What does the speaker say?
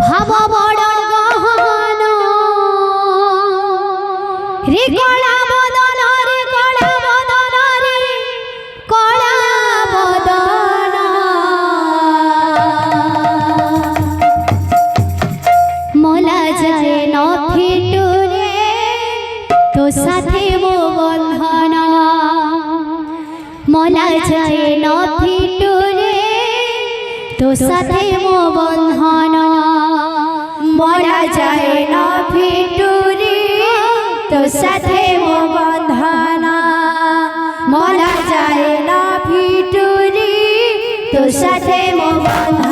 ভাব বড় গহন রে কলা বদন রে কলা বদন রে কলা বদন মোলা যায় ন ফিটু রে তো সাথে মো বন্ধন মোলা যায় ন ফিটু রে তো সাথে মো বন্ধন মোলা যায় ন ফিটু রে তো সাথে মো বন্ধন মোলা যায় ন ফিটু রে তো সাথে মো বন্ধন।